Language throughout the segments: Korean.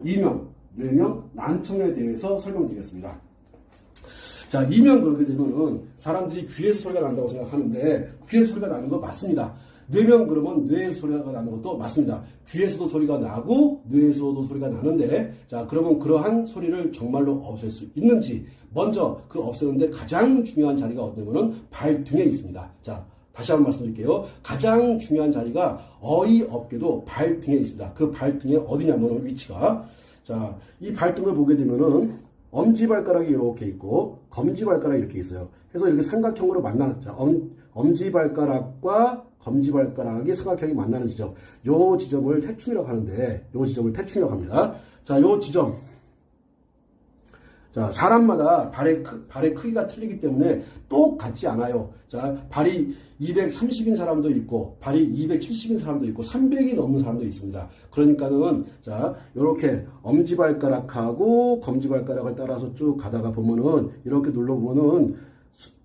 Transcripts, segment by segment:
이명, 뇌명, 난청에 대해서 설명드리겠습니다. 자, 이명 그러게 되면은 사람들이 귀에서 소리가 난다고 생각하는데 귀에서 소리가 나는 거 맞습니다. 뇌명 그러면 뇌에서 소리가 나는 것도 맞습니다. 귀에서도 소리가 나고 뇌에서도 소리가 나는데, 자, 그러면 그러한 소리를 정말로 없앨 수 있는지, 먼저 그 없애는데 가장 중요한 자리가 어디냐면은 발등에 있습니다. 자, 다시 한번 말씀드릴게요. 가장 중요한 자리가 어이없게도 발등에 있습니다. 그 발등에 어디냐면은 위치가, 자, 이 발등을 보게 되면은 엄지발가락이 이렇게 있고 검지발가락이 이렇게 있어요. 그래서 이렇게 삼각형으로 만나는, 자, 엄지발가락과 검지발가락이 삼각형이 만나는 지점, 요 지점을 태충이라고 하는데, 요 지점을 태충이라고 합니다. 자, 요 지점, 자, 사람마다 발의 크기가 틀리기 때문에 똑같지 않아요. 자, 발이 230인 사람도 있고, 발이 270인 사람도 있고, 300이 넘는 사람도 있습니다. 그러니까는, 자, 요렇게 엄지발가락하고 검지발가락을 따라서 쭉 가다가 보면은, 이렇게 눌러보면은,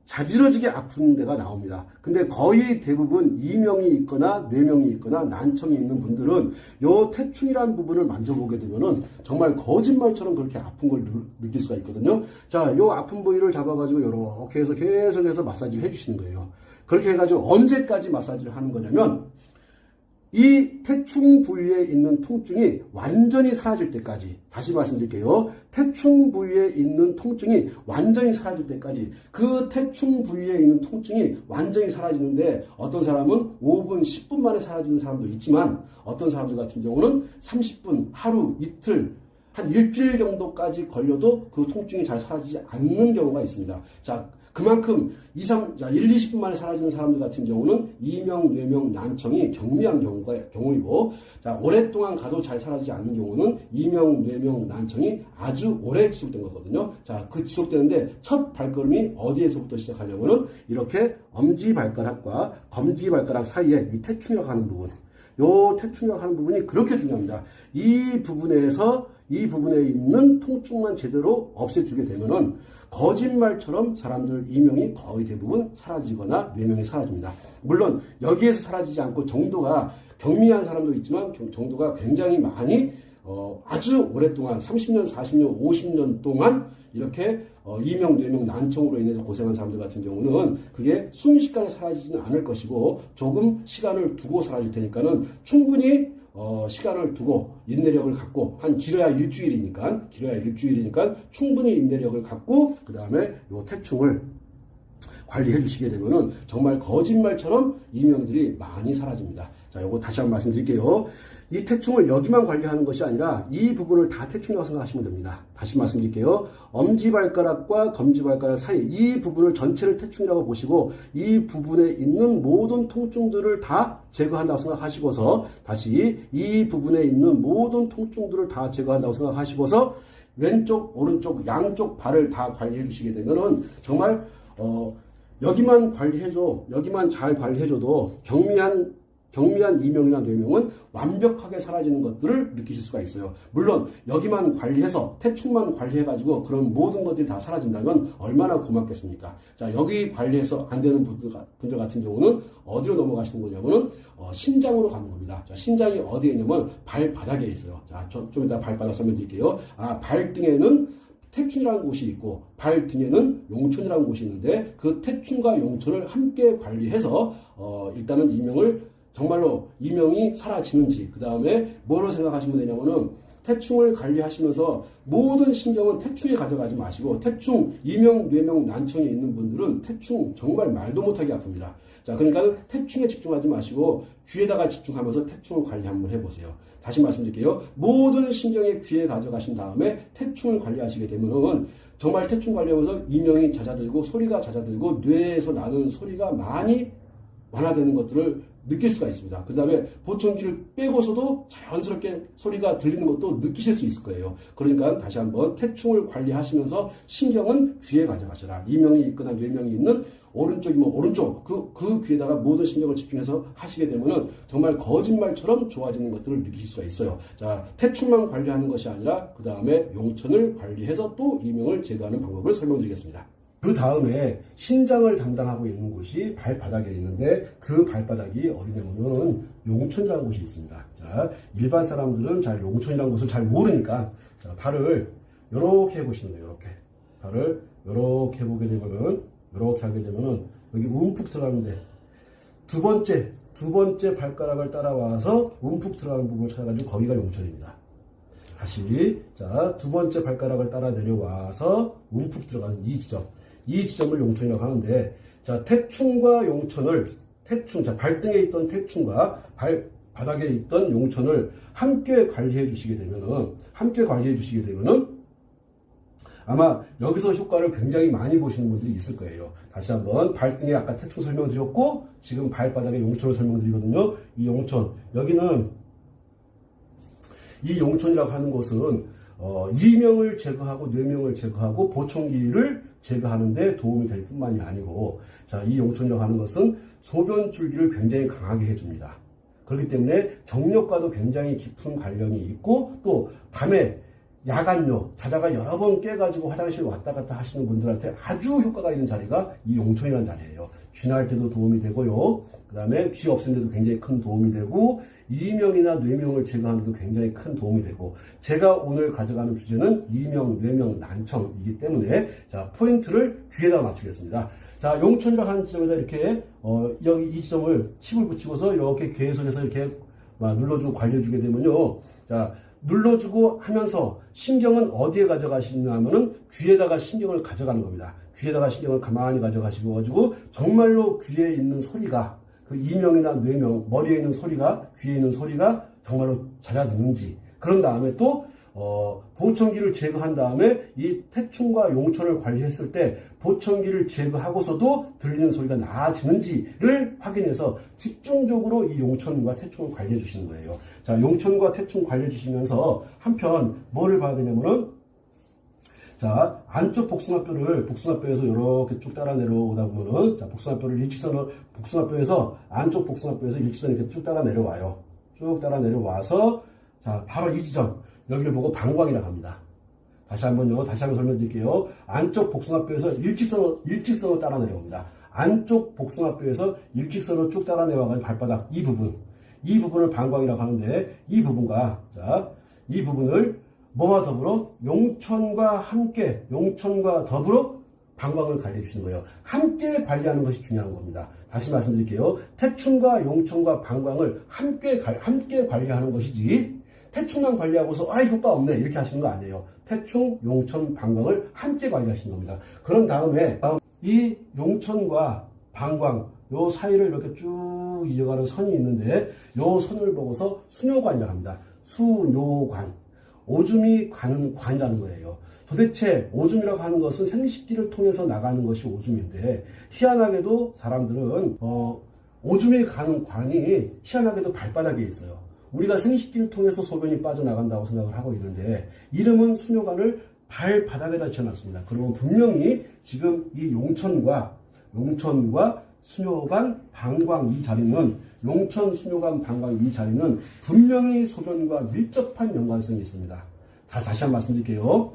자지러지게 아픈 데가 나옵니다. 근데 거의 대부분 이명이 있거나 뇌명이 있거나 난청이 있는 분들은 요 태충이라는 부분을 만져보게 되면은 정말 거짓말처럼 그렇게 아픈 걸 느낄 수가 있거든요. 자, 요 아픈 부위를 잡아가지고 이렇게 해서 계속해서 마사지를 해주시는 거예요. 그렇게 해가지고 언제까지 마사지를 하는 거냐면, 이 태충 부위에 있는 통증이 완전히 사라질 때까지, 다시 말씀드릴게요. 태충 부위에 있는 통증이 완전히 사라질 때까지, 그 태충 부위에 있는 통증이 완전히 사라지는데 어떤 사람은 5분, 10분 만에 사라지는 사람도 있지만, 어떤 사람들 같은 경우는 30분, 하루, 이틀, 한 일주일 정도까지 걸려도 그 통증이 잘 사라지지 않는 경우가 있습니다. 자, 그만큼 1, 20분 만에 사라지는 사람들 같은 경우는 이명, 뇌명, 난청이 경미한 경우이고, 자, 오랫동안 가도 잘 사라지지 않는 경우는 이명, 뇌명, 난청이 아주 오래 지속된 거거든요. 자, 그 지속되는데 첫 발걸음이 어디에서부터 시작하려면은 이렇게 엄지발가락과 검지발가락 사이에 이 태충이라고 하는 부분, 요 태충이라고 하는 부분이 그렇게 중요합니다. 이 부분에 있는 통증만 제대로 없애주게 되면은 거짓말처럼 사람들 이명이 거의 대부분 사라지거나 뇌명이 사라집니다. 물론 여기에서 사라지지 않고 정도가 경미한 사람도 있지만 정도가 굉장히 많이 아주 오랫동안 30년, 40년, 50년 동안 이렇게 이명, 뇌명, 난청으로 인해서 고생한 사람들 같은 경우는 그게 순식간에 사라지지는 않을 것이고, 조금 시간을 두고 사라질 테니까는 충분히 시간을 두고 인내력을 갖고, 길어야 일주일이니까 충분히 인내력을 갖고 그 다음에 요 태충을 관리해 주시게 되면은 정말 거짓말처럼 이명들이 많이 사라집니다. 자, 요거 다시 한번 말씀드릴게요. 이 태충을 여기만 관리하는 것이 아니라 이 부분을 다 태충이라고 생각하시면 됩니다. 다시 말씀드릴게요. 엄지발가락과 검지발가락 사이 이 부분을 전체를 태충이라고 보시고, 이 부분에 있는 모든 통증들을 다 제거한다고 생각하시고서, 다시 이 부분에 있는 모든 통증들을 다 제거한다고 생각하시고서 왼쪽, 오른쪽, 양쪽 발을 다 관리해 주시게 되면은 정말 여기만 잘 관리해줘도 경미한 이명이나 뇌명은 완벽하게 사라지는 것들을 느끼실 수가 있어요. 물론 여기만 관리해서 태충만 관리해가지고 그런 모든 것들이 다 사라진다면 얼마나 고맙겠습니까? 자, 여기 관리해서 안 되는 분들 같은 경우는 어디로 넘어가시는 거냐면은 신장으로 가는 겁니다. 자, 신장이 어디에 있냐면 발바닥에 있어요. 자, 좀 이따 발바닥 설명드릴게요. 발등에는 태충이라는 곳이 있고 발등에는 용천이라는 곳이 있는데, 그 태충과 용천을 함께 관리해서 일단은 정말로 이명이 사라지는지, 그 다음에 뭐로 생각하시면 되냐면은 태충을 관리하시면서 모든 신경은 태충에 가져가지 마시고, 태충, 이명, 뇌명, 난청이 있는 분들은 태충 정말 말도 못하게 아픕니다. 자, 그러니까 태충에 집중하지 마시고 귀에다가 집중하면서 태충을 관리 한번 해보세요. 다시 말씀드릴게요. 모든 신경의 귀에 가져가신 다음에 태충을 관리하시게 되면은 정말 태충 관리하면서 이명이 잦아들고 소리가 잦아들고 뇌에서 나는 소리가 많이 완화되는 것들을 느낄 수가 있습니다. 그 다음에 보청기를 빼고서도 자연스럽게 소리가 들리는 것도 느끼실 수 있을 거예요. 그러니까 다시 한번 태충을 관리하시면서 신경은 귀에 가져가셔라. 이명이 있거나 뇌명이 있는 오른쪽이면 오른쪽, 그 귀에다가 모든 신경을 집중해서 하시게 되면은 정말 거짓말처럼 좋아지는 것들을 느낄 수가 있어요. 자, 태충만 관리하는 것이 아니라 그 다음에 용천을 관리해서 또 이명을 제거하는 방법을 설명드리겠습니다. 그 다음에 신장을 담당하고 있는 곳이 발바닥에 있는데 그 발바닥이 어디냐면은 용천이라는 곳이 있습니다. 자, 일반 사람들은 잘 용천이라는 곳을 잘 모르니까 자, 발을 이렇게 해보시는 거예요. 이렇게 발을 이렇게 해보게 되면은 이렇게 하게 되면은 여기 움푹 들어가는데 두 번째 발가락을 따라와서 움푹 들어가는 부분을 찾아가지고 거기가 용천입니다. 다시 자, 두 번째 발가락을 따라 내려와서 움푹 들어가는 이 지점을 용천이라고 하는데 자, 태충과 용천을 자, 발등에 있던 태충과 발바닥에 있던 용천을 함께 관리해 주시게 되면은 아마 여기서 효과를 굉장히 많이 보시는 분들이 있을 거예요. 다시 한번 발등에 아까 태충 설명드렸고 지금 발바닥에 용천을 설명드리거든요. 이 용천 여기는 이 용천이라고 하는 것은 이명을 제거하고 뇌명을 제거하고 보청기를 제거하는 데 도움이 될 뿐만이 아니고 자, 이 용천이라고 하는 것은 소변 줄기를 굉장히 강하게 해줍니다. 그렇기 때문에 정력과도 굉장히 깊은 관련이 있고 또 밤에 야간요 자다가 여러 번 깨가지고 화장실 왔다 갔다 하시는 분들한테 아주 효과가 있는 자리가 이 용천이라는 자리예요. 쥐날 때도 도움이 되고요. 그 다음에 쥐 없애는 데도 굉장히 큰 도움이 되고 이명이나 뇌명을 제거하는 데도 굉장히 큰 도움이 되고 제가 오늘 가져가는 주제는 이명, 뇌명, 난청이기 때문에 자, 포인트를 귀에다 맞추겠습니다. 자, 용천이라고 하는 지점에다 이렇게 여기 이 지점을 칩을 붙이고서 이렇게 계속해서 이렇게 눌러주고 관리해주게 되면요. 자, 눌러주고 하면서 신경은 어디에 가져가시냐면은 귀에다가 신경을 가져가는 겁니다. 귀에다가 신경을 가만히 가져가시고 정말로 귀에 있는 소리가 그 이명이나 뇌명 머리에 있는 소리가 귀에 있는 소리가 정말로 잦아드는지 그런 다음에 또 보청기를 제거한 다음에 이 태충과 용천을 관리했을 때 보청기를 제거하고서도 들리는 소리가 나아지는지를 확인해서 집중적으로 이 용천과 태충을 관리해 주시는 거예요. 자, 용천과 태충 관리해 주시면서 한편 뭐를 봐야 되냐면은 자, 안쪽 복숭아뼈에서 이렇게 쭉 따라 내려오다 보면은 자, 복숭아뼈에서 안쪽 복숭아뼈에서 일직선을 이렇게 쭉 따라 내려와요. 쭉 따라 내려와서 자, 바로 이 지점 여기를 보고 방광이라고 합니다. 다시 한번 설명드릴게요. 안쪽 복숭아뼈에서 일직선으로 따라 내려옵니다. 안쪽 복숭아뼈에서 일직선으로 쭉 따라 내려와가지고 발바닥 이 부분을 방광이라고 하는데 이 부분을 뭐와 더불어 용천과 더불어 방광을 관리해 주시는 거예요. 함께 관리하는 것이 중요한 겁니다. 다시 말씀드릴게요. 태충과 용천과 방광을 함께 관리하는 것이지 태충만 관리하고서 효과 없네 이렇게 하시는 거 아니에요. 태충, 용천, 방광을 함께 관리하시는 겁니다. 그런 다음에 이 용천과 방광 요 사이를 이렇게 쭉 이어가는 선이 있는데 요 선을 보고서 수뇨관이라고 합니다. 수뇨관. 오줌이 가는 관이라는 거예요. 도대체 오줌이라고 하는 것은 생식기를 통해서 나가는 것이 오줌인데 희한하게도 사람들은 오줌이 가는 관이 희한하게도 발바닥에 있어요. 우리가 생식기를 통해서 소변이 빠져나간다고 생각을 하고 있는데 이름은 수뇨관을 발바닥에다 지어놨습니다. 그러면 분명히 지금 이 용천과 수뇨관, 방광 이 자리는 용천, 수뇨관, 방광 이 자리는 분명히 소변과 밀접한 연관성이 있습니다. 다시 한번 말씀드릴게요.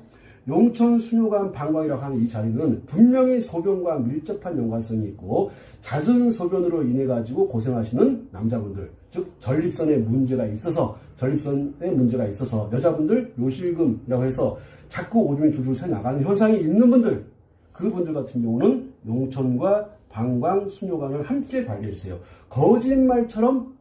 용천, 수뇨관, 방광이라고 하는 이 자리는 분명히 소변과 밀접한 연관성이 있고 잦은 소변으로 인해 가지고 고생하시는 남자분들, 즉 전립선에 문제가 있어서 여자분들 요실금이라고 해서 자꾸 오줌이 줄줄 새 나가는 현상이 있는 분들, 그분들 같은 경우는 용천과 방광, 수뇨관을 함께 관리해 주세요. 거짓말처럼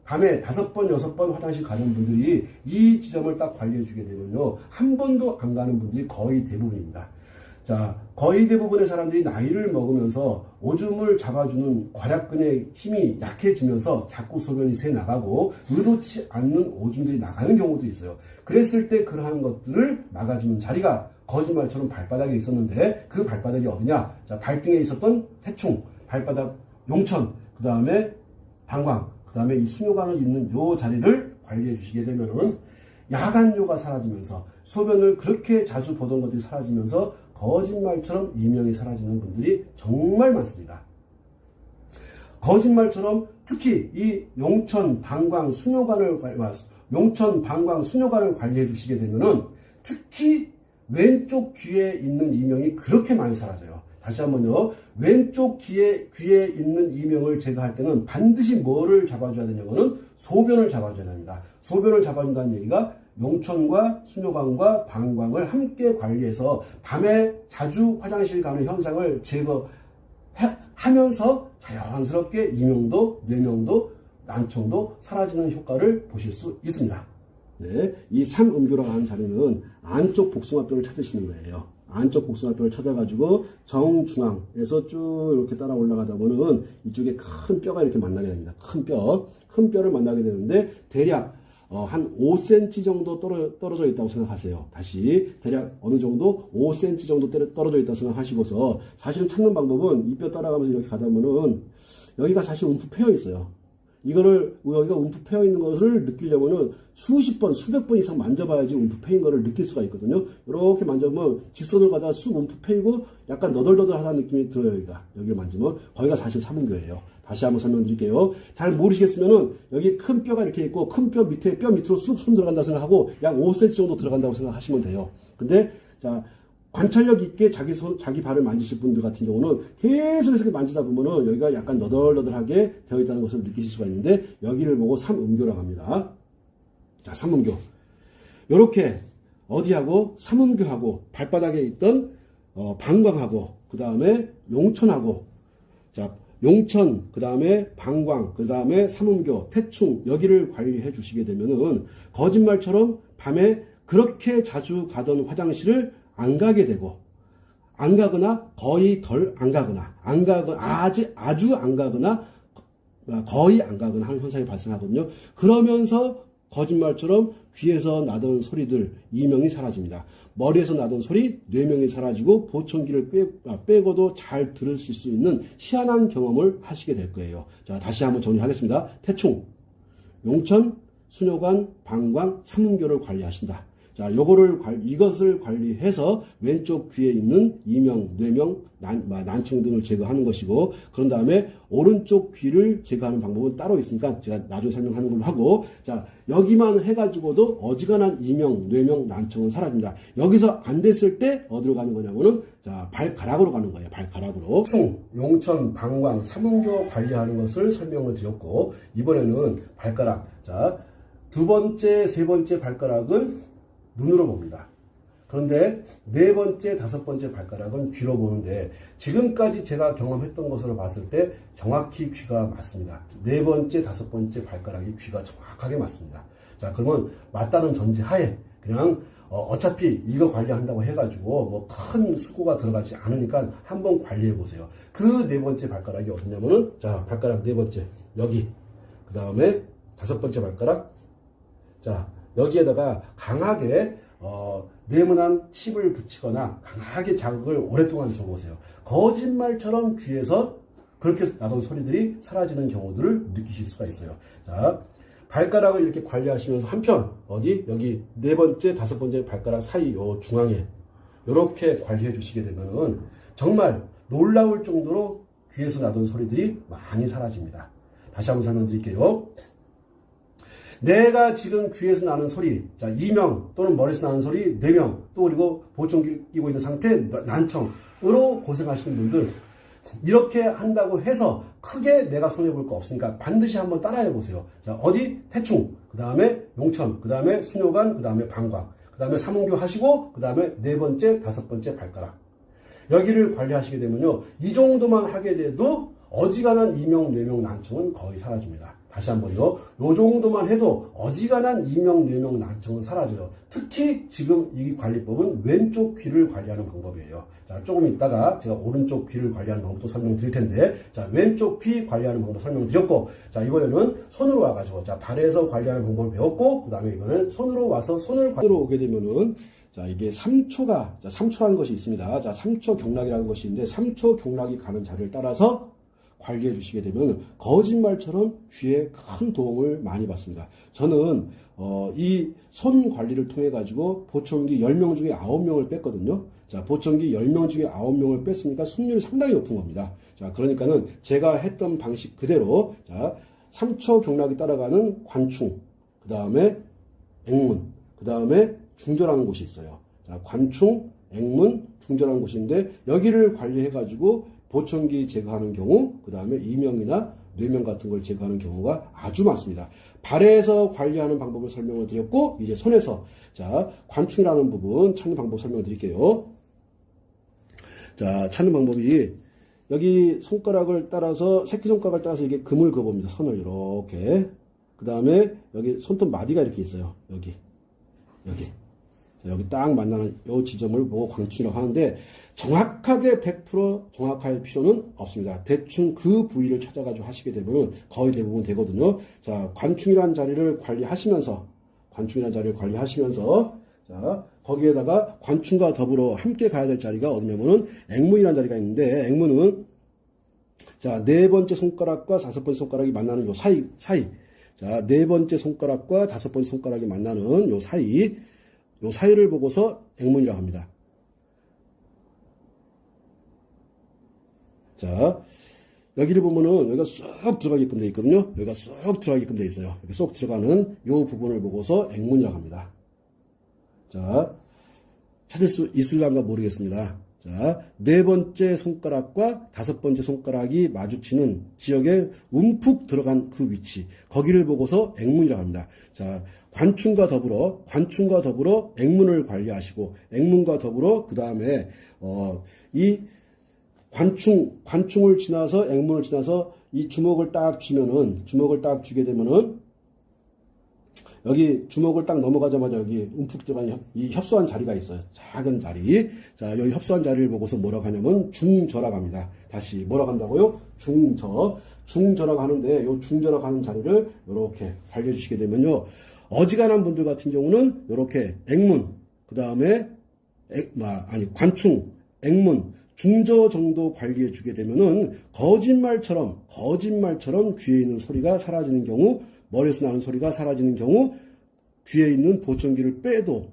밤에 5번, 6번 화장실 가는 분들이 이 지점을 딱 관리해 주게 되면요. 한 번도 안 가는 분들이 거의 대부분입니다. 자, 거의 대부분의 사람들이 나이를 먹으면서 오줌을 잡아주는 괄약근의 힘이 약해지면서 자꾸 소변이 새 나가고 의도치 않는 오줌들이 나가는 경우도 있어요. 그랬을 때 그러한 것들을 막아주는 자리가 거짓말처럼 발바닥에 있었는데 그 발바닥이 어디냐? 자, 발등에 있었던 태충, 발바닥 용천, 그 다음에 방광, 그 다음에 이 수뇨관을 있는 요 자리를 관리해 주시게 되면은 야간요가 사라지면서 소변을 그렇게 자주 보던 것들이 사라지면서 거짓말처럼 이명이 사라지는 분들이 정말 많습니다. 거짓말처럼 특히 이 용천, 방광, 수뇨관을 관리해 주시게 되면은 특히 왼쪽 귀에 있는 이명이 그렇게 많이 사라져요. 다시 한번요. 왼쪽 귀에 있는 이명을 제거할 때는 반드시 뭐를 잡아줘야 되냐고는 소변을 잡아줘야 됩니다. 소변을 잡아준다는 얘기가 용천과 수뇨관과 방광을 함께 관리해서 밤에 자주 화장실 가는 현상을 제거하면서 자연스럽게 이명도, 뇌명도, 난청도 사라지는 효과를 보실 수 있습니다. 네, 이 삼음교라고 하는 자리는 안쪽 복숭아뼈를 찾으시는 거예요. 안쪽 복숭아뼈를 찾아가지고 정중앙에서 쭉 이렇게 따라 올라가다 보면 이쪽에 큰 뼈가 이렇게 만나게 됩니다. 큰 뼈를 만나게 되는데 대략 한 5cm 정도 떨어져 있다고 생각하세요. 다시 대략 어느 정도 5cm 정도 떨어져 있다고 생각하시고서 사실은 찾는 방법은 이 뼈 따라가면서 이렇게 가다 보면 여기가 사실 움푹 패여 있어요. 이거를 여기가 움푹 패여 있는 것을 느끼려면은 수십 번, 수백 번 이상 만져봐야지 움푹 패인 거를 느낄 수가 있거든요. 이렇게 만져보면 직선을 가다가 쑥 움푹 패이고 약간 너덜너덜하다는 느낌이 들어요. 여기를 만지면 거기가 사실 삼음교예요. 다시 한번 설명드릴게요. 잘 모르시겠으면은 여기 큰 뼈가 이렇게 있고 큰 뼈 밑으로 쑥 손 들어간다고 생각하고 약 5cm 정도 들어간다고 생각하시면 돼요. 근데 자 관찰력 있게 자기 발을 만지실 분들 같은 경우는 계속해서 만지다 보면은 여기가 약간 너덜너덜하게 되어 있다는 것을 느끼실 수가 있는데 여기를 보고 삼음교라고 합니다. 자, 삼음교. 요렇게 어디하고 삼음교하고 발바닥에 있던 방광하고 그 다음에 용천하고 자 용천 그 다음에 방광 그 다음에 삼음교 태충 여기를 관리해 주시게 되면은 거짓말처럼 밤에 그렇게 자주 가던 화장실을 안 가게 되고 안 가거나 거의 덜 안 가거나 아주 안 가거나 거의 안 가거나 하는 현상이 발생하거든요. 그러면서 거짓말처럼 귀에서 나던 소리들 이명이 사라집니다. 머리에서 나던 소리 뇌명이 사라지고 보청기를 빼고도 잘 들으실 수 있는 희한한 경험을 하시게 될 거예요. 자, 다시 한번 정리하겠습니다. 태충, 용천, 수뇨관, 방광, 삼음교를 관리하신다. 자, 이것을 관리해서 왼쪽 귀에 있는 이명, 뇌명, 난청 등을 제거하는 것이고, 그런 다음에 오른쪽 귀를 제거하는 방법은 따로 있으니까 제가 나중에 설명하는 걸로 하고, 자, 여기만 해가지고도 어지간한 이명, 뇌명, 난청은 사라집니다. 여기서 안 됐을 때 어디로 가는 거냐면은, 자, 발가락으로 가는 거예요. 발가락으로. 용천, 방광, 삼음교 관리하는 것을 설명을 드렸고, 이번에는 발가락. 자, 두 번째, 세 번째 발가락은 눈으로 봅니다. 그런데 네 번째, 다섯 번째 발가락은 귀로 보는데 지금까지 제가 경험했던 것으로 봤을 때 정확히 귀가 맞습니다. 네 번째, 다섯 번째 발가락이 귀가 정확하게 맞습니다. 자, 그러면 맞다는 전제하에 그냥 어차피 이거 관리한다고 해가지고 뭐 큰 수고가 들어가지 않으니까 한번 관리해 보세요. 그 네 번째 발가락이 어디냐면은 자, 발가락 네 번째 여기 그 다음에 다섯 번째 발가락 자 여기에다가 강하게 네모난 칩을 붙이거나 강하게 자극을 오랫동안 줘보세요. 거짓말처럼 귀에서 그렇게 나던 소리들이 사라지는 경우들을 느끼실 수가 있어요. 자, 발가락을 이렇게 관리하시면서 한편 여기 네 번째, 다섯 번째 발가락 사이 요 중앙에 이렇게 관리해 주시게 되면은 정말 놀라울 정도로 귀에서 나던 소리들이 많이 사라집니다. 다시 한번 설명드릴게요. 내가 지금 귀에서 나는 소리, 자, 이명 또는 머리에서 나는 소리, 뇌명, 또 그리고 보청기 끼고 있는 상태, 난청으로 고생하시는 분들, 이렇게 한다고 해서 크게 내가 손해볼 거 없으니까 반드시 한번 따라해 보세요. 자, 태충, 그 다음에 용천, 그 다음에 수뇨관, 그 다음에 방광, 그 다음에 삼음교 하시고, 그 다음에 네 번째, 다섯 번째 발가락. 여기를 관리하시게 되면요, 이 정도만 하게 돼도 어지간한 이명, 뇌명, 난청은 거의 사라집니다. 다시 한번요. 요 정도만 해도 어지간한 이명, 뇌명, 난청은 사라져요. 특히 지금 이 관리법은 왼쪽 귀를 관리하는 방법이에요. 자, 조금 있다가 제가 오른쪽 귀를 관리하는 방법도 설명드릴 텐데, 자, 왼쪽 귀 관리하는 방법 설명드렸고, 자, 이번에는 손으로 와가지고, 자, 발에서 관리하는 방법을 배웠고, 그 다음에 이번에는 손으로 와서 손으로 오게 되면은, 자, 이게 3초라는 것이 있습니다. 자, 3초 경락이라는 것이 있는데, 3초 경락이 가는 자리를 따라서 관리해 주시게 되면 거짓말처럼 귀에 큰 도움을 많이 받습니다. 저는 이 손 관리를 통해 가지고 보청기 10명 중에 9명을 뺐거든요. 자, 보청기 10명 중에 9명을 뺐으니까 승률이 상당히 높은 겁니다. 자, 그러니까는 제가 했던 방식 그대로 자, 3초 경락이 따라가는 관충, 그 다음에 액문, 그 다음에 중조라는 곳이 있어요. 자, 관충, 앵문, 중절한 곳인데 여기를 관리해가지고 보청기 제거하는 경우, 그 다음에 이명이나 뇌명 같은 걸 제거하는 경우가 아주 많습니다. 발에서 관리하는 방법을 설명을 드렸고, 이제 손에서, 자, 관충이라는 부분 찾는 방법 설명을 드릴게요. 자, 찾는 방법이 여기 손가락을 따라서, 새끼손가락을 따라서 이게 금을 그어봅니다. 선을 이렇게. 그 다음에 여기 손톱 마디가 이렇게 있어요. 여기. 여기 딱 만나는 이 지점을 보고 광충이라고 하는데, 정확하게 100% 정확할 필요는 없습니다. 대충 그 부위를 찾아가지고 하시게 되면 거의 대부분 되거든요. 자, 관충이라는 자리를 관리하시면서, 자, 거기에다가 관충과 더불어 함께 가야 될 자리가 어디냐면은 앵문이라는 자리가 있는데, 앵문은 자, 네 번째 손가락과 다섯 번째 손가락이 만나는 요 사이. 자, 네 번째 손가락과 다섯 번째 손가락이 만나는 요 사이를 보고서 앵문이라고 합니다. 자, 여기를 보면은 여기가 쏙 들어가게끔 되어 있거든요. 여기가 쏙 들어가게끔 되어 있어요. 이렇게 쏙 들어가는 요 부분을 보고서 앵문이라고 합니다. 자, 찾을 수 있을란가 모르겠습니다. 자, 네 번째 손가락과 다섯 번째 손가락이 마주치는 지역에 움푹 들어간 그 위치, 거기를 보고서 앵문이라고 합니다. 자, 관충과 더불어 앵문을 관리하시고, 앵문과 더불어 그 다음에 이 관충을 지나서 앵문을 지나서 이 주먹을 딱 쥐게 되면은 여기 주먹을 딱 넘어가자마자 여기 움푹 들어간 이 협소한 자리가 있어요. 작은 자리. 자, 여기 협소한 자리를 보고서 뭐라고 하냐면 중저라고 합니다. 다시 뭐라고 한다고요? 중저라고 하는데 요 중저라고 하는 자리를 이렇게 관리해 주시게 되면요. 어지간한 분들 같은 경우는 이렇게 앵문, 그 다음에 관충, 앵문, 중저 정도 관리해 주게 되면은 거짓말처럼 귀에 있는 소리가 사라지는 경우, 머리에서 나는 소리가 사라지는 경우, 귀에 있는 보청기를 빼도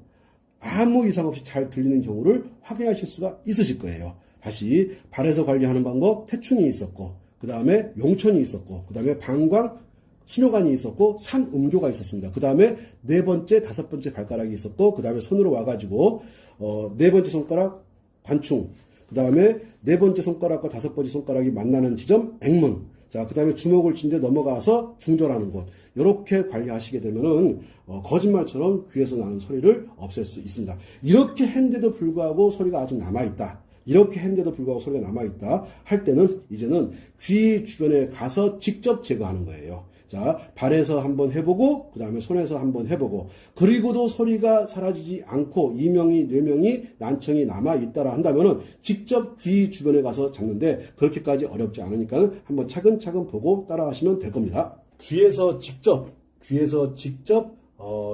아무 이상 없이 잘 들리는 경우를 확인하실 수가 있으실 거예요. 다시 발에서 관리하는 방법, 태충이 있었고, 그 다음에 용천이 있었고, 그 다음에 방광, 수뇨관이 있었고, 산음교가 있었습니다. 그 다음에 네 번째, 다섯 번째 발가락이 있었고, 그 다음에 손으로 와가지고 네 번째 손가락 관충, 그 다음에 네 번째 손가락과 다섯 번째 손가락이 만나는 지점 앵문, 자, 그 다음에 주먹을 쥔 데 넘어가서 중절하는 곳, 이렇게 관리하시게 되면은 거짓말처럼 귀에서 나는 소리를 없앨 수 있습니다. 이렇게 했는데도 불구하고 소리가 아직 남아있다, 할 때는 이제는 귀 주변에 가서 직접 제거하는 거예요. 자, 발에서 한번 해보고, 그 다음에 손에서 한번 해보고, 그리고도 소리가 사라지지 않고 이명이, 뇌명이, 난청이 남아있다라 한다면은 직접 귀 주변에 가서 잡는데, 그렇게까지 어렵지 않으니까 한번 차근차근 보고 따라하시면 될 겁니다. 귀에서 직접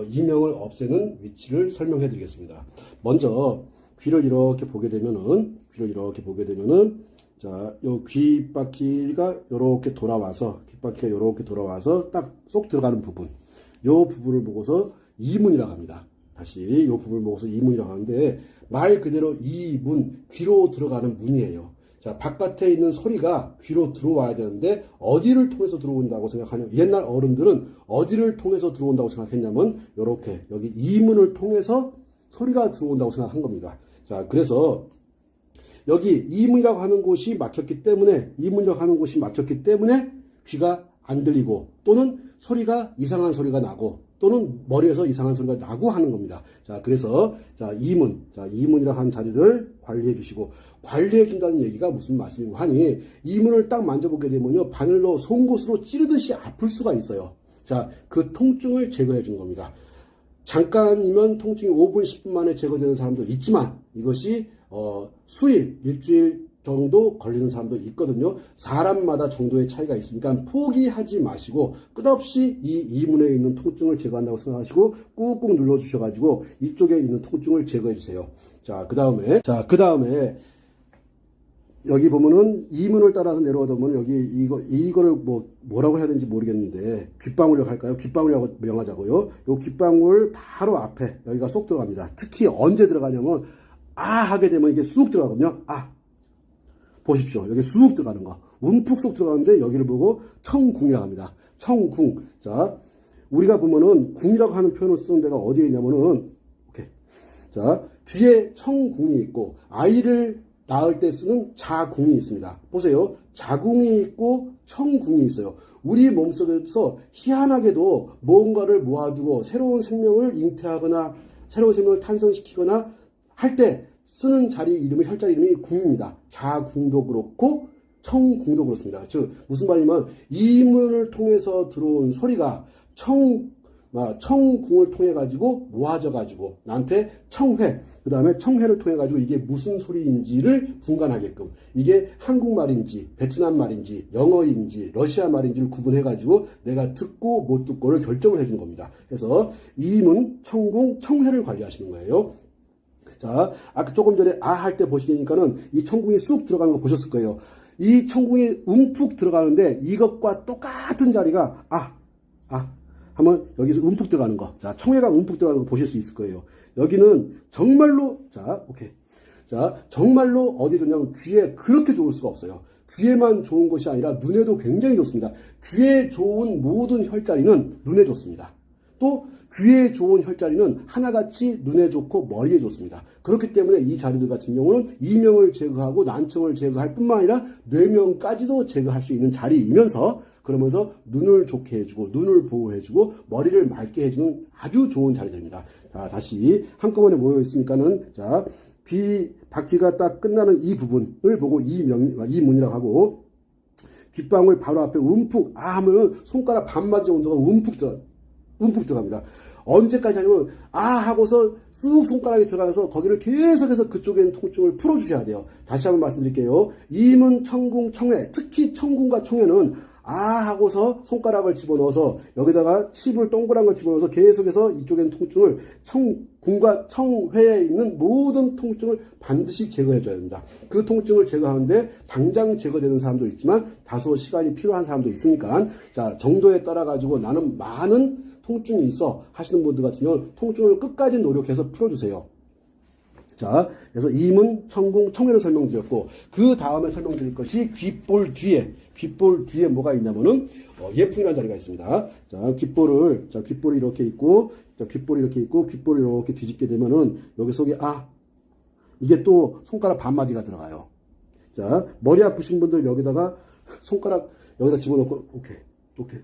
이명을 없애는 위치를 설명해 드리겠습니다. 먼저 귀를 이렇게 보게 되면은 자, 요 귓바퀴가 요렇게 돌아와서 딱 쏙 들어가는 부분, 요 부분을 보고서 이문이라고 합니다. 다시 요 부분을 보고서 이문이라고 하는데, 말 그대로 이문, 귀로 들어가는 문이에요. 자, 바깥에 있는 소리가 귀로 들어와야 되는데 어디를 통해서 들어온다고 생각하냐면, 옛날 어른들은 어디를 통해서 들어온다고 생각했냐면 요렇게 여기 이문을 통해서 소리가 들어온다고 생각한 겁니다. 자, 그래서 여기 이문이라고 하는 곳이 막혔기 때문에 귀가 안 들리고, 또는 이상한 소리가 나고, 또는 머리에서 이상한 소리가 나고 하는 겁니다. 자, 그래서 이문이라고 하는 자리를 관리해 주시고, 관리해 준다는 얘기가 무슨 말씀이고 하니, 이문을 딱 만져보게 되면요, 바늘로 송곳으로 찌르듯이 아플 수가 있어요. 자, 그 통증을 제거해 주는 겁니다. 잠깐이면 통증이 5분, 10분 만에 제거되는 사람도 있지만, 이것이 수일, 일주일 정도 걸리는 사람도 있거든요. 사람마다 정도의 차이가 있으니까 포기하지 마시고, 끝없이 이 이문에 있는 통증을 제거한다고 생각하시고 꾹꾹 눌러 주셔가지고 이쪽에 있는 통증을 제거해 주세요. 자, 그 다음에 여기 보면은 이문을 따라서 내려오다 보면 여기 이거를 뭐라고 해야 되는지 모르겠는데, 귓방울이라고 할까요? 귓방울이라고 명하자고요. 요 귓방울 바로 앞에 여기가 쏙 들어갑니다. 특히 언제 들어가냐면 하게 되면 이게 쑥 들어가거든요. 보십시오. 여기 쑥 들어가는 거. 움푹 쏙 들어가는데 여기를 보고 청궁이라고 합니다. 청궁. 자, 우리가 보면은 궁이라고 하는 표현을 쓰는 데가 어디에 있냐면은, 자, 귀에 청궁이 있고 아이를 낳을 때 쓰는 자궁이 있습니다. 보세요. 자궁이 있고 청궁이 있어요. 우리 몸속에서 희한하게도 뭔가를 모아두고 새로운 생명을 잉태하거나 새로운 생명을 탄생시키거나 할 때 쓰는 자리 이름이 혈자리 이름이 궁입니다. 자궁도 그렇고 청궁도 그렇습니다. 즉 무슨 말이냐면 이문을 통해서 들어온 소리가 청궁을 통해 가지고 모아져 가지고 나한테 청회, 그 다음에 청회를 통해 가지고 이게 무슨 소리인지를 분간하게끔, 이게 한국말인지 베트남 말인지 영어인지 러시아 말인지를 구분해 가지고 내가 듣고 못 듣고를 결정을 해주는 겁니다. 그래서 이문, 청궁, 청회를 관리하시는 거예요. 자, 아까 조금 전에 아 할 때 보시니까는 이 청궁이 쑥 들어가는 거 보셨을 거예요. 이 청궁이 움푹 들어가는데 이것과 똑같은 자리가 하면 여기서 움푹 들어가는 거. 자, 청해가 움푹 들어가는 거 보실 수 있을 거예요. 여기는 정말로, 자, 오케이. 자, 정말로 어디 좋냐면 귀에 그렇게 좋을 수가 없어요. 귀에만 좋은 것이 아니라 눈에도 굉장히 좋습니다. 귀에 좋은 모든 혈자리는 눈에 좋습니다. 또 귀에 좋은 혈자리는 하나같이 눈에 좋고 머리에 좋습니다. 그렇기 때문에 이 자리들 같은 경우는 이명을 제거하고 난청을 제거할 뿐만 아니라 뇌명까지도 제거할 수 있는 자리이면서 그러면서 눈을 좋게 해주고 눈을 보호해주고 머리를 맑게 해주는 아주 좋은 자리들입니다. 자, 다시 한꺼번에 모여 있으니까는 자, 바퀴가 딱 끝나는 이 부분을 보고 이문이라고 하고 귓방울 바로 앞에 움푹 하면은 손가락 반마디 정도가 움푹 들어갑니다. 언제까지 하냐면 하고서 쑥 손가락이 들어가서 거기를 계속해서 그쪽에 있는 통증을 풀어주셔야 돼요. 다시 한번 말씀드릴게요. 이문, 청궁, 청회, 특히 청궁과 청회는 하고서 손가락을 집어넣어서 여기다가 칩을 동그란 걸 집어넣어서 계속해서 이쪽에 있는 통증을 청궁과 청회에 있는 모든 통증을 반드시 제거해 줘야 됩니다. 그 통증을 제거하는데 당장 제거되는 사람도 있지만 다소 시간이 필요한 사람도 있으니까 자, 정도에 따라 가지고 나는 많은 통증이 있어 하시는 분들 같은 경우는 통증을 끝까지 노력해서 풀어주세요. 자, 그래서 이문, 청궁, 청회를 설명드렸고 그 다음에 설명드릴 것이 귓볼 뒤에 뭐가 있냐면은 예풍이라는 자리가 있습니다. 자, 귓볼이 이렇게 있고, 귓볼이 이렇게 뒤집게 되면은 여기 속에 이게 또 손가락 반마디가 들어가요. 자, 머리 아프신 분들 여기다가 손가락 여기다 집어넣고 오케이.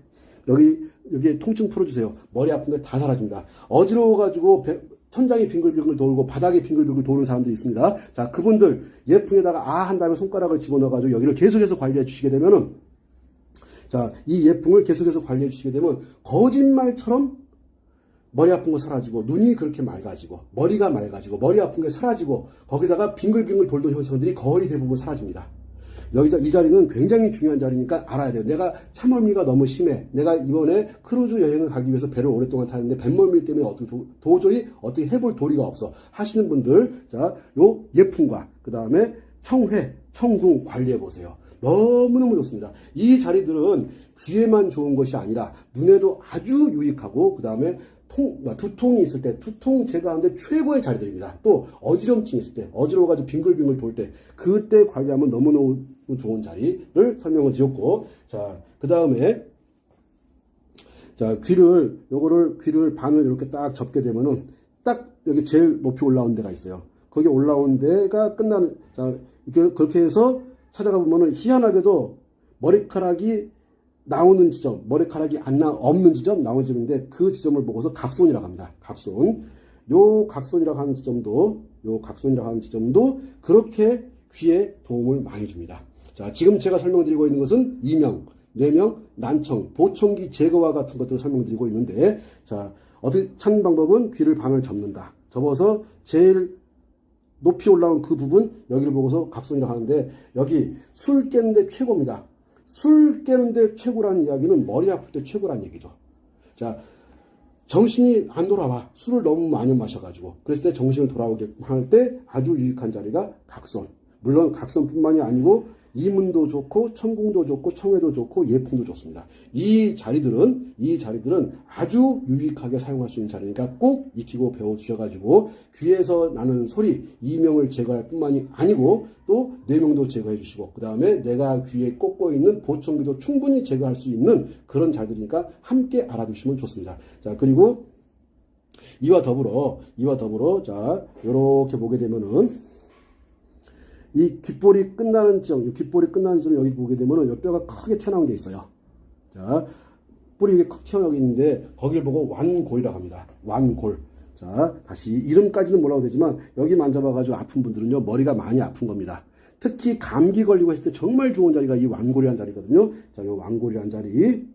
여기에 통증 풀어주세요. 머리 아픈 게 다 사라집니다. 어지러워가지고 천장이 빙글빙글 돌고 바닥에 빙글빙글 도는 사람들이 있습니다. 자, 그분들 예풍에다가 한 다음에 손가락을 집어넣어가지고 여기를 계속해서 관리해 주시게 되면은 자, 이 예풍을 계속해서 관리해 주시게 되면 거짓말처럼 머리 아픈 거 사라지고 눈이 그렇게 맑아지고 머리가 맑아지고 머리 아픈 게 사라지고 거기다가 빙글빙글 돌던 현상들이 거의 대부분 사라집니다. 이 자리는 굉장히 중요한 자리니까 알아야 돼요. 내가 참멀미가 너무 심해. 내가 이번에 크루즈 여행을 가기 위해서 배를 오랫동안 타는데 뱃멀미 때문에 도저히 어떻게 해볼 도리가 없어 하시는 분들, 자, 요 예풍과 그 다음에 청회, 청궁 관리해 보세요. 너무너무 좋습니다. 이 자리들은 귀에만 좋은 것이 아니라 눈에도 아주 유익하고 그 다음에 두통이 있을 때 두통 제거하는데 최고의 자리들입니다. 또 어지럼증이 있을 때 어지러워가지고 빙글빙글 돌 때 그때 관리하면 너무너무 좋은 자리를 설명을 드렸고 자, 그 다음에 자, 귀를 반을 이렇게 딱 접게 되면은 딱 여기 제일 높이 올라온 데가 있어요. 거기 올라온 데가 끝나는 자, 이렇게 그렇게 해서 찾아가 보면은 희한하게도 머리카락이 나오는 지점, 머리카락이 없는 지점, 나오는 지점인데 그 지점을 보고서 각손이라고 합니다. 각손. 요 각손이라고 하는 지점도 그렇게 귀에 도움을 많이 줍니다. 자, 지금 제가 설명드리고 있는 것은 이명, 뇌명, 난청, 보청기 제거와 같은 것들을 설명드리고 있는데 자, 어떻게 찾는 방법은 귀를 반을 접는다. 접어서 제일 높이 올라온 그 부분 여기를 보고서 각손이라고 하는데 여기 술 깨는데 최고입니다. 술 깨는데 최고라는 이야기는 머리 아플 때 최고라는 얘기죠. 자, 정신이 안 돌아와. 술을 너무 많이 마셔가지고. 그랬을 때 정신을 돌아오게 할 때 아주 유익한 자리가 각손. 물론 각손뿐만이 아니고 이문도 좋고 청궁도 좋고 청회도 좋고 예풍도 좋습니다. 이 자리들은 아주 유익하게 사용할 수 있는 자리니까 꼭 익히고 배워 주셔가지고 귀에서 나는 소리 이명을 제거할 뿐만이 아니고 또 뇌명도 제거해 주시고 그 다음에 내가 귀에 꽂고 있는 보청기도 충분히 제거할 수 있는 그런 자리들이니까 함께 알아두시면 좋습니다. 자, 그리고 이와 더불어, 자, 요렇게 보게 되면은, 이 귓볼이 끝나는 지점, 여기 보게 되면은, 요 뼈가 크게 튀어나온 게 있어요. 자, 뿔이 이게 크 튀어나오고 있는데, 거기를 보고 완골이라고 합니다. 완골. 자, 다시, 이름까지는 몰라도 되지만, 여기 만져봐가지고 아픈 분들은요, 머리가 많이 아픈 겁니다. 특히 감기 걸리고 있을 때 정말 좋은 자리가 이 완골이라는 자리거든요. 자, 요 완골이라는 자리.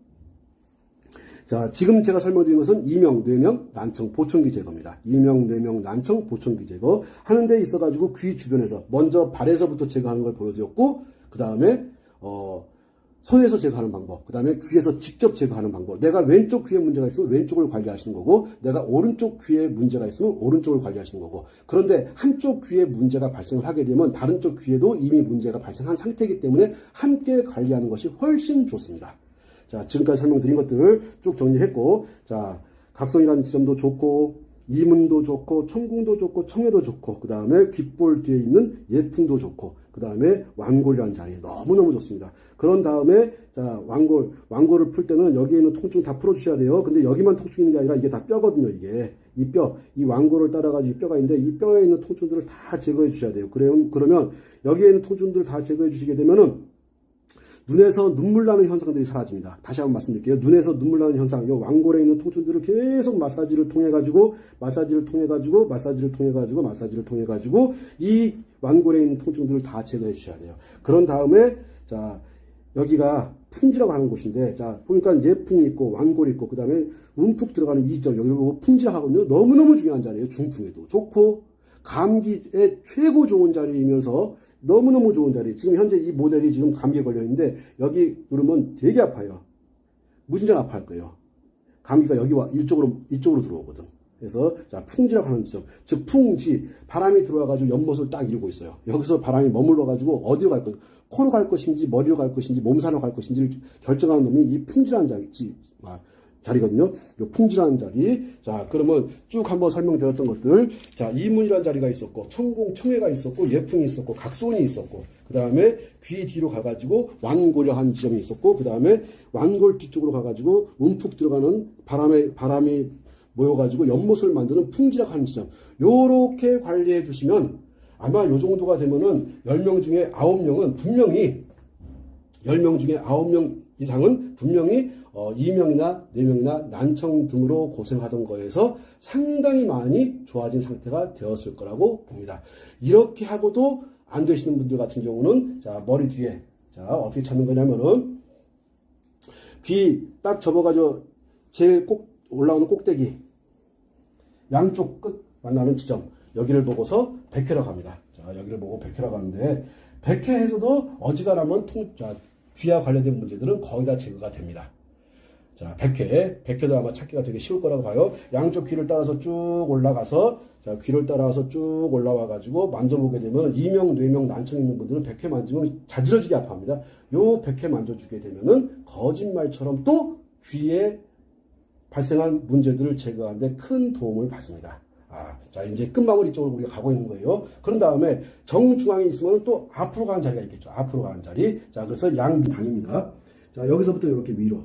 자, 지금 제가 설명드린 것은 이명, 뇌명, 난청, 보청기 제거입니다. 이명, 뇌명, 난청, 보청기 제거 하는 데 있어가지고 귀 주변에서 먼저 발에서부터 제거하는 걸 보여드렸고, 그 다음에 손에서 제거하는 방법, 그 다음에 귀에서 직접 제거하는 방법. 내가 왼쪽 귀에 문제가 있으면 왼쪽을 관리하시는 거고, 내가 오른쪽 귀에 문제가 있으면 오른쪽을 관리하시는 거고. 그런데 한쪽 귀에 문제가 발생을 하게 되면 다른 쪽 귀에도 이미 문제가 발생한 상태이기 때문에 함께 관리하는 것이 훨씬 좋습니다. 자, 지금까지 설명드린 것들을 쭉 정리했고, 자, 각성이라는 지점도 좋고, 이문도 좋고, 청궁도 좋고, 청해도 좋고, 그 다음에 귓볼 뒤에 있는 예풍도 좋고, 그 다음에 완골이라는 자리 너무너무 좋습니다. 그런 다음에, 자, 완골을 풀 때는 여기에 있는 통증 다 풀어주셔야 돼요. 근데 여기만 통증이 있는 게 아니라 이게 다 뼈거든요, 이게. 이 완골을 따라가지고 이 뼈가 있는데, 이 뼈에 있는 통증들을 다 제거해 주셔야 돼요. 그러면 여기에 있는 통증들을 다 제거해 주시게 되면은, 눈에서 눈물 나는 현상들이 사라집니다. 다시 한번 말씀드릴게요. 눈에서 눈물 나는 현상, 이 완골에 있는 통증들을 계속 마사지를 통해 가지고 이 완골에 있는 통증들을 다 제거해 주셔야 돼요. 그런 다음에, 자, 여기가 풍지라고 하는 곳인데, 자, 보니까 예풍이 있고 완골이 있고, 그 다음에 움푹 들어가는 이 점, 여기를 보고 풍지라고 하거든요. 너무너무 중요한 자리예요. 중풍에도 좋고, 감기에 최고 좋은 자리이면서 너무너무 좋은 자리. 지금 현재 이 모델이 지금 감기에 걸려있는데, 여기 누르면 되게 아파요. 무진장 아파할 거예요. 감기가 여기와 이쪽으로 들어오거든. 그래서, 자, 풍지라고 하는 지점. 즉, 풍지. 바람이 들어와가지고 연못을 딱 이루고 있어요. 여기서 바람이 머물러가지고 어디로 갈 것인지, 코로 갈 것인지, 머리로 갈 것인지, 몸살로 갈 것인지를 결정하는 놈이 이 풍지라는 자리거든요. 요 풍지라는 자리. 자, 그러면 쭉 한번 설명드렸던 것들. 자, 이문이라는 자리가 있었고, 청궁, 청해가 있었고, 예풍이 있었고, 각손이 있었고, 그 다음에 귀 뒤로 가가지고 완골이라는 지점이 있었고, 그 다음에 완골 뒤쪽으로 가가지고 움푹 들어가는 바람이 모여가지고 연못을 만드는 풍지라고 하는 지점. 요렇게 관리해 주시면 아마 요 정도가 되면은 10명 중에 9명은 분명히 10명 중에 9명 이상은 분명히 이명이나 뇌명이나 난청 등으로 고생하던 거에서 상당히 많이 좋아진 상태가 되었을 거라고 봅니다. 이렇게 하고도 안 되시는 분들 같은 경우는, 자, 머리 뒤에, 자, 어떻게 찾는 거냐면은, 귀 딱 접어가지고 제일 꼭 올라오는 꼭대기, 양쪽 끝 만나는 지점, 여기를 보고서 백회라고 합니다. 자, 여기를 보고 백회라고 하는데, 백회에서도 어지간하면 귀와 관련된 문제들은 거의 다 제거가 됩니다. 자, 백회도 아마 찾기가 되게 쉬울 거라고 봐요. 양쪽 귀를 따라서 쭉 올라가서, 자, 귀를 따라서 쭉 올라와가지고 만져보게 되면 이명, 뇌명, 난청 있는 분들은 백회 만지면 자지러지게 아파합니다. 요 백회 만져주게 되면은 거짓말처럼 또 귀에 발생한 문제들을 제거하는데 큰 도움을 받습니다. 자, 이제 끝마무리 쪽으로 우리가 가고 있는 거예요. 그런 다음에 정중앙에 있으면 또 앞으로 가는 자리가 있겠죠. 앞으로 가는 자리. 자, 그래서 양비당입니다. 자, 여기서부터 이렇게 위로.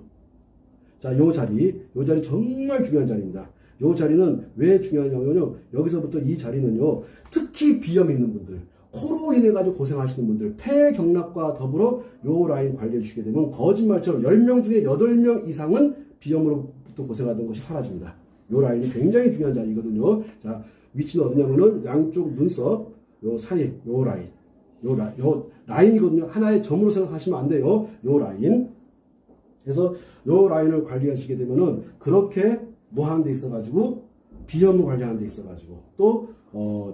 자, 요 자리 정말 중요한 자리입니다. 요 자리는 왜 중요하냐면요. 여기서부터 이 자리는요. 특히 비염이 있는 분들, 코로 인해 가지고 고생하시는 분들, 폐경락과 더불어 요 라인 관리해 주시게 되면 거짓말처럼 10명 중에 8명 이상은 비염으로부터 고생하던 것이 사라집니다. 요 라인이 굉장히 중요한 자리거든요. 자, 위치는 어디냐면은 양쪽 눈썹 요 사이 요 라인이거든요. 하나의 점으로 생각하시면 안 돼요. 요 라인. 그래서 요 라인을 관리하시게 되면은 그렇게 뭐 하는 데 있어가지고 비염을 관리하는 데 있어가지고 또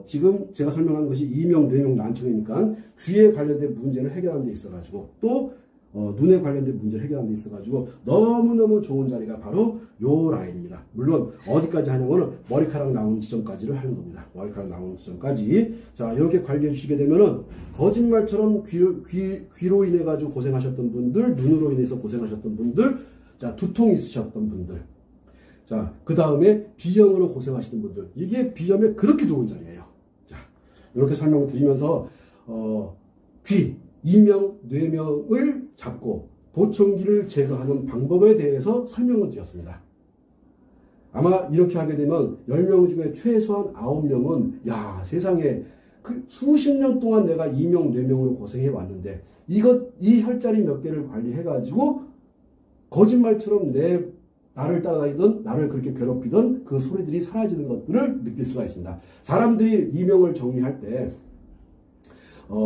지금 제가 설명한 것이 이명, 뇌명, 난청이니까 귀에 관련된 문제를 해결하는 데 있어가지고 또 눈에 관련된 문제를 해결하는 데 있어가지고 너무너무 좋은 자리가 바로 요 라인입니다. 물론 어디까지 하냐면은 머리카락 나오는 지점까지를 하는 겁니다. 머리카락 나오는 지점까지. 자, 이렇게 관리해 주시게 되면은 거짓말처럼 귀로 인해 가지고 고생하셨던 분들, 눈으로 인해서 고생하셨던 분들, 자, 두통 있으셨던 분들, 자, 그 다음에 비염으로 고생하시는 분들, 이게 비염에 그렇게 좋은 자리예요. 자, 이렇게 설명을 드리면서 귀, 이명, 뇌명을 잡고 보청기를 제거하는 방법에 대해서 설명을 드렸습니다. 아마 이렇게 하게 되면 10명 중에 최소한 9명은 야 세상에 그 수십 년 동안 내가 이명 뇌명으로 고생해 왔는데 이 혈자리 몇 개를 관리해가지고 거짓말처럼 나를 따라다니던 나를 그렇게 괴롭히던 그 소리들이 사라지는 것들을 느낄 수가 있습니다. 사람들이 이명을 정리할 때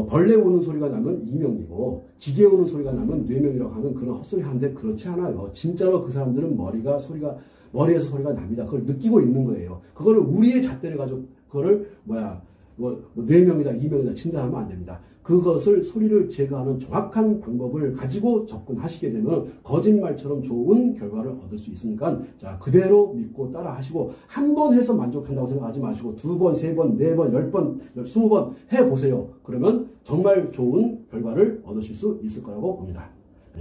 벌레 우는 소리가 나면 이명이고 기계 우는 소리가 나면 뇌명이라고 하는 그런 헛소리 하는데 그렇지 않아요. 진짜로 그 사람들은 머리에서 소리가 납니다. 그걸 느끼고 있는 거예요. 그거를 우리의 잣대를 가지고 그거를 뇌명이다 이명이다 진단하면 안 됩니다. 그것을 소리를 제거하는 정확한 방법을 가지고 접근하시게 되면 거짓말처럼 좋은 결과를 얻을 수 있으니까 자 그대로 믿고 따라 하시고 한 번 해서 만족한다고 생각하지 마시고 2번, 3번, 4번, 10번, 20번 해보세요. 그러면 정말 좋은 결과를 얻으실 수 있을 거라고 봅니다.